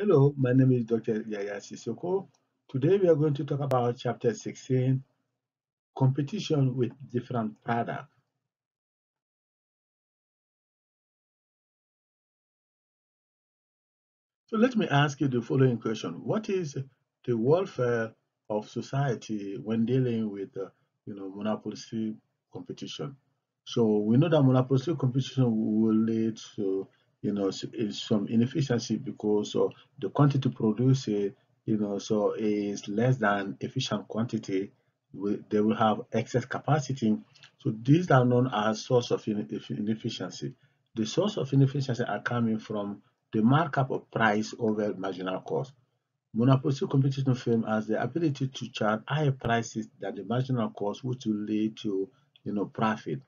Hello, my name is Dr. Yaya Sissoko. Today we are going to talk about chapter 16, competition with different products. So let me ask you the following question. What is the welfare of society when dealing with monopolistic competition? So we know that monopolistic competition will lead to some inefficiency because the quantity produced so is less than efficient quantity. They will have excess capacity. So these are known as source of inefficiency. The source of inefficiency are coming from the markup of price over marginal cost. Monopolistic competition firm has the ability to charge higher prices than the marginal cost, which will lead to profit.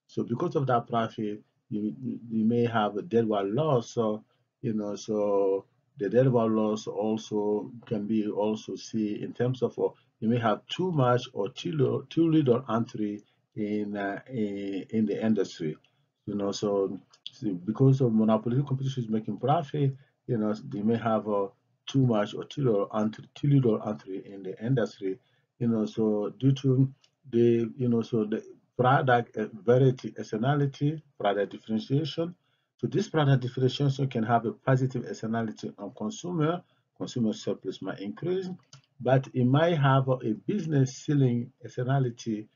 So because of that profit, you may have a deadweight loss. So the deadweight loss also can be also see in terms of you may have too much or too little entry in the industry. So because of monopoly competition is making profit, they may have too much or too little entry in the industry. So due to the product variety, externality, product differentiation. So this product differentiation can have a positive externality on consumer. Consumer surplus might increase, but it might have a business ceiling externality.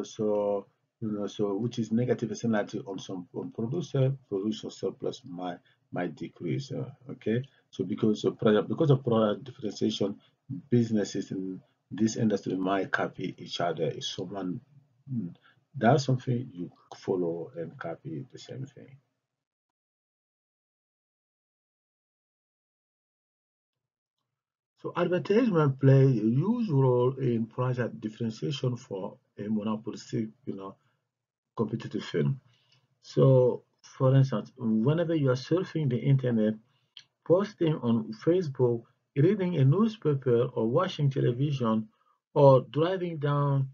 So which is negative externality on some on producer. Producer surplus might decrease. Okay, so because of product differentiation, businesses in this industry might copy each other. If someone does something, you follow and copy the same thing. So advertisement play a huge role in product differentiation for a monopolistic, competitive film. So, for instance, whenever you are surfing the internet, posting on Facebook, reading a newspaper, or watching television, or driving down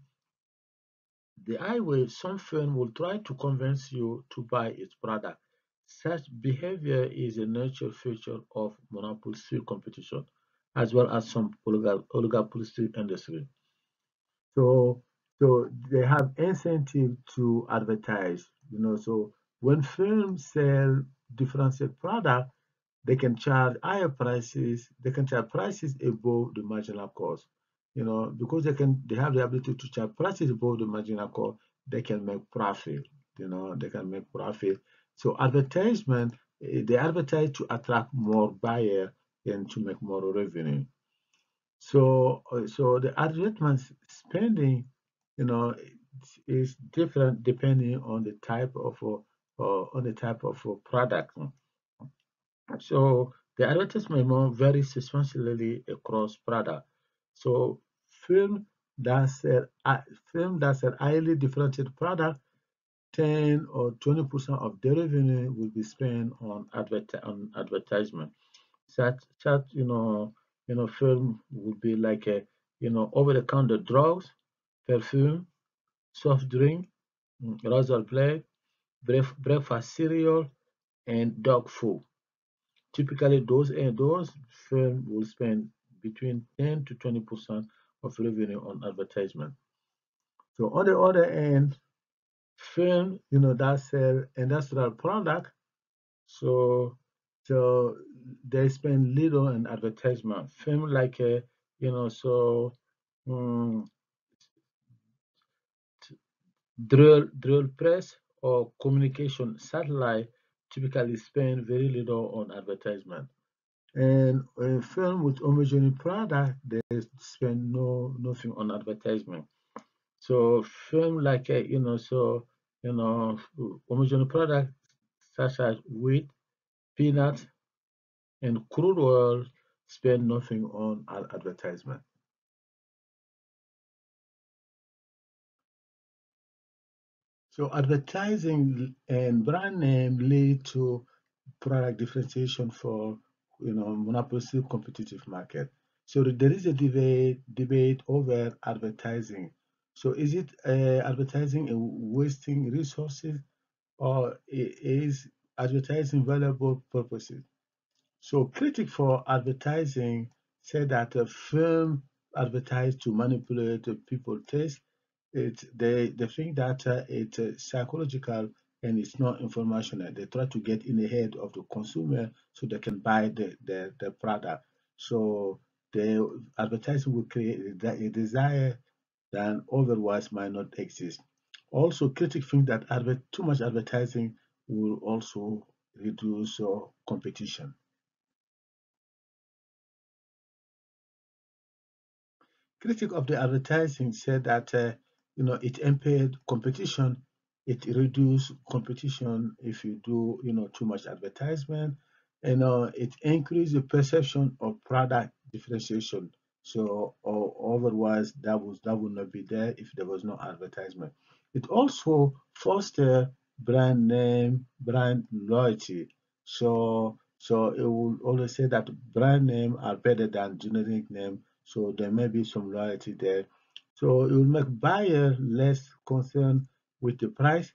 the highway, some firm will try to convince you to buy its product. Such behavior is a natural feature of monopolistic competition, as well as some oligopolistic industry. So, so they have incentive to advertise. So when firms sell differentiated product, they can charge higher prices. They can charge prices above the marginal cost. Because they have the ability to charge prices above the marginal cost, they can make profit. They can make profit. So advertisement, they advertise to attract more buyer and to make more revenue. So the advertisement spending, is different depending on the type of product. So the advertisement more varies substantially across product. So film film that sell highly differentiated product, 10 or 20% of the revenue will be spent on advertisement. Such film would be like a over-the-counter drugs, perfume, soft drink, razor blade, breakfast cereal, and dog food. Typically, those firms will spend between 10 to 20% of revenue on advertisement. So on the other end, firm that sell industrial product, so so they spend little on advertisement. Firm like um, drill press or communication satellite typically spend very little on advertisement. And a film with homogeneous product, they spend nothing on advertisement. So film like homogeneous product such as wheat, peanuts, and crude oil spend nothing on advertisement. So advertising and brand name lead to product differentiation for monopolistic competitive market. So there is a debate over advertising. So is it advertising a wasting resources, or is advertising valuable purposes? So critics for advertising say that a film advertised to manipulate people taste. They think that it's psychological and it's not informational. They try to get in the head of the consumer so they can buy the product. So the advertising will create a desire that otherwise might not exist. Also, critics think that too much advertising will also reduce competition. Critic of the advertising said that it impaired competition, it reduced competition if you do too much advertisement, and it increased the perception of product differentiation. So or otherwise that would not be there if there was no advertisement. It also foster brand name, brand loyalty. So it will always say that brand name are better than generic name, so there may be some loyalty there. So it will make buyer less concerned with the price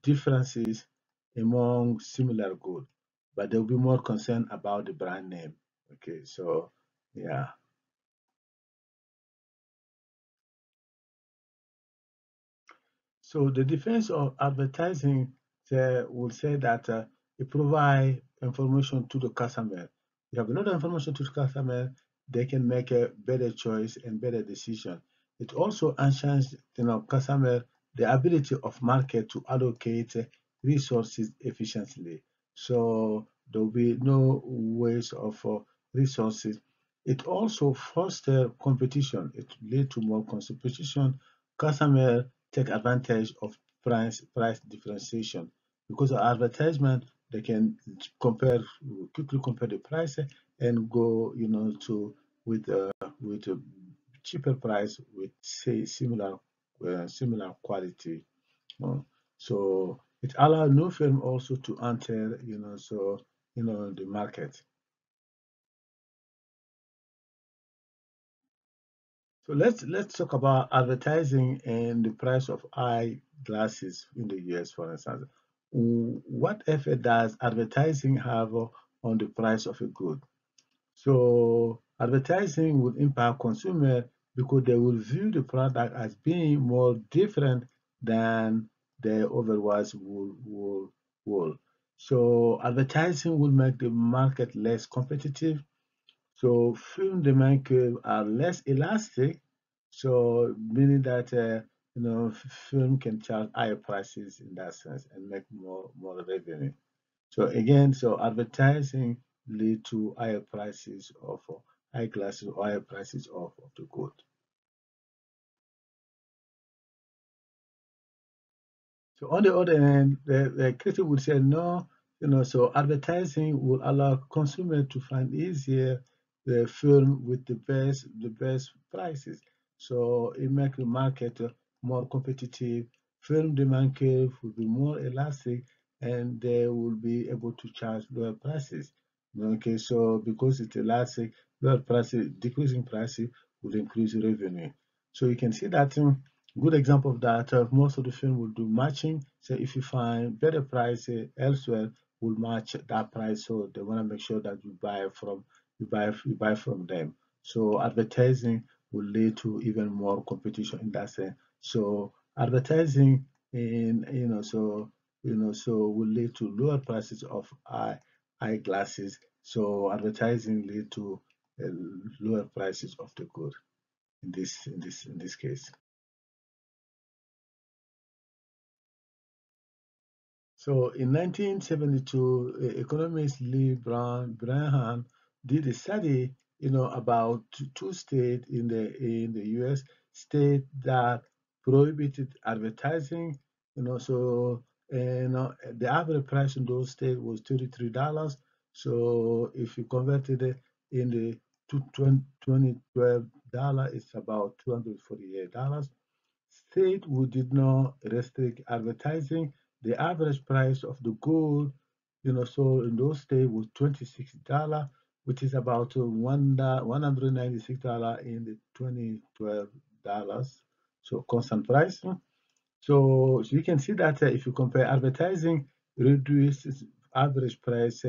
differences among similar goods, but they'll be more concerned about the brand name. Okay, so yeah. So the defense of advertising will say that it provide information to the customer. You have a lot of information to the customer, they can make a better choice and better decision. It also ensures customer the ability of market to allocate resources efficiently. So there will be no waste of resources. It also foster competition. It lead to more competition. Customer take advantage of price differentiation because of advertisement. They can quickly compare the price and go to with a cheaper price with say similar quality. So it allows new firm also to enter the market. So let's talk about advertising and the price of eyeglasses in the US, for instance. What effect does advertising have on the price of a good? So advertising would impact consumer because they will view the product as being more different than they otherwise would. So advertising will make the market less competitive, so film demand curve are less elastic, so meaning that film can charge higher prices in that sense and make more revenue. So again, so advertising lead to higher prices of eyeglasses or higher prices of the good. So on the other hand, the critic would say no, so advertising will allow consumers to find easier the film with the best prices. So it makes the market more competitive. Film demand curve will be more elastic, and they will be able to charge lower prices. Okay, so because it's elastic, lower prices, decreasing prices will increase revenue. So you can see that. Good example of that, most of the film will do matching. So if you find better price elsewhere, will match that price. So they want to make sure that you buy from them. So advertising will lead to even more competition in that sense. So advertising in so will lead to lower prices of eyeglasses. So advertising lead to uh, lower prices of the good in this case. So in 1972, economist Lee Branham did a study, about two states in the U.S. state that prohibited advertising. So the average price in those states was $33. So if you converted it in the 2012 dollar, it's about $248. State who did not restrict advertising, the average price of the gold, so in those states was $26, which is about $196 in the 2012 dollars. So constant price. So you can see that if you compare advertising, reduces average price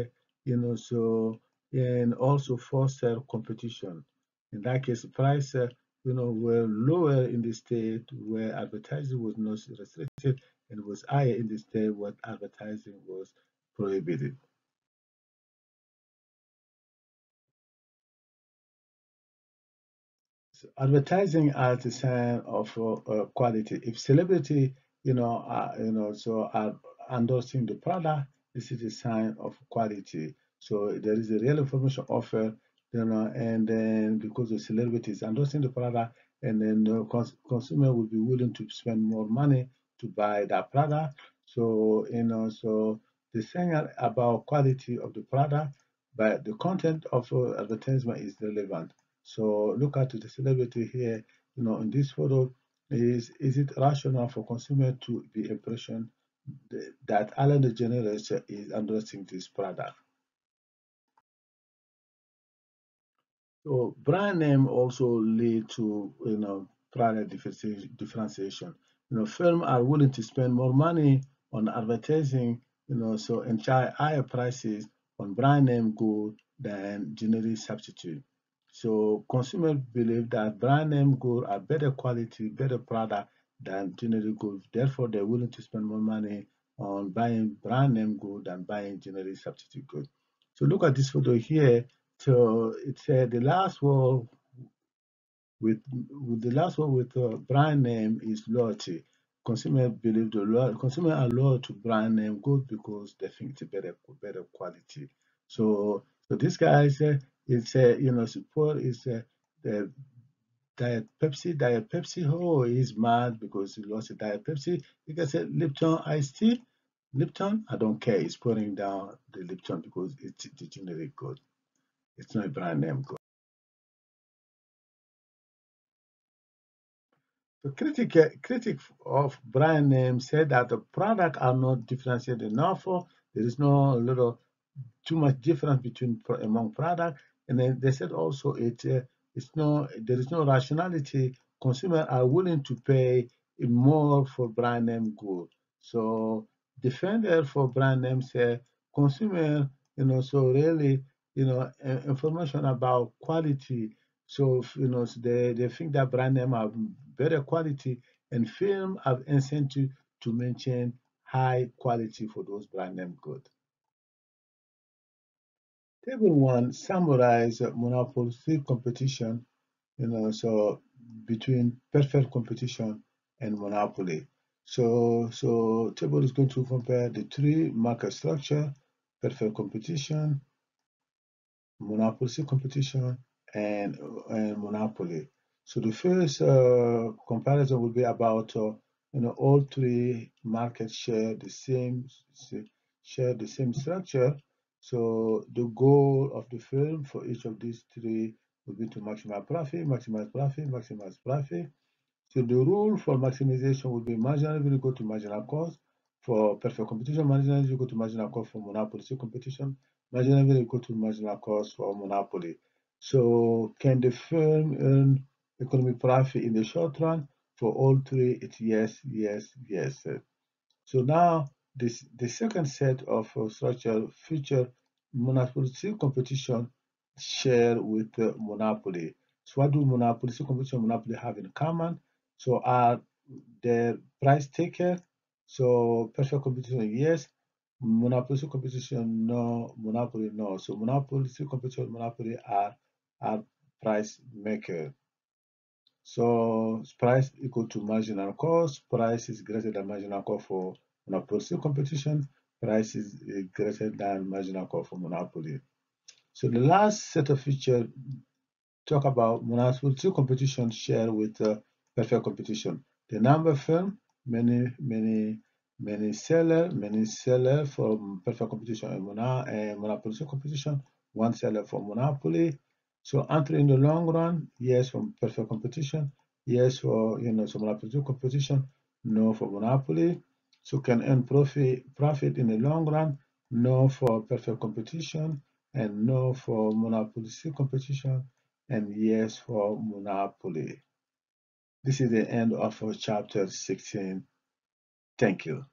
so and also foster competition. In that case, price were lower in the state where advertising was not restricted and was higher in the state where advertising was prohibited. So advertising as a sign of quality. If celebrity, so are endorsing the product, this is a sign of quality. So there is a real information offer, and then because the celebrity is endorsing the product, and then the consumer will be willing to spend more money to buy that product. So so the saying about quality of the product, but the content of advertisement is relevant. So look at the celebrity here, in this photo. Is it rational for consumer to be impression that Ellen DeGeneres is endorsing this product? So brand name also lead to product differentiation. Firms are willing to spend more money on advertising, so and charge higher prices on brand name good than generic substitute. So consumers believe that brand name good are better quality, better product than generic good. Therefore, they're willing to spend more money on buying brand name good than buying generic substitute good. So look at this photo here. So it's the last word with the last word with brand name is loyalty. Consumer are loyal to brand name good because they think it's a better quality. So this guy it's support is the Diet Pepsi. Oh, he's mad because he lost a Diet Pepsi. You can say Lipton iced tea. Lipton, I don't care. He's putting down the Lipton because it's the generic good. It's not a brand name good. The critic of brand name said that the product are not differentiated enough. There is no little too much difference between among product, and then they said also it's no there is no rationality. Consumers are willing to pay more for brand name good. So defender for brand name say consumer so really information about quality. So so they think that brand name have better quality, and film have incentive to maintain high quality for those brand name goods. Table one summarize monopolistic competition, so between perfect competition and monopoly. So table is going to compare the three market structure, perfect competition, monopolistic competition, and monopoly. So the first comparison will be about all three markets share the same structure. So the goal of the firm for each of these three will be to maximize profit, maximize profit, maximize profit. So the rule for maximization would be marginal will go to marginal cost. For perfect competition, marginal will go to marginal cost for monopoly. So competition, marginal will go to marginal cost for monopoly. So can the firm earn economic profit in the short run? For all three, it's yes, yes, yes. So now the second set of structure feature monopolistic competition share with monopoly. So what do monopolistic competition and monopoly have in common? So are the price taker? So perfect competition, yes. Monopolistic competition, no. Monopoly, no. So monopolistic competition and monopoly are price maker. So price equal to marginal cost. Price is greater than marginal cost for monopolistic competition. Price is greater than marginal cost for monopoly. So the last set of features talk about monopolistic competition share with perfect competition. The number firm, many seller for perfect competition and monopolistic competition, one seller for monopoly. So entry in the long run, yes for perfect competition, yes for some monopolistic competition, no for monopoly. So can earn profit in the long run, no for perfect competition, and no for monopolistic competition, and yes for monopoly. This is the end of chapter 16. Thank you.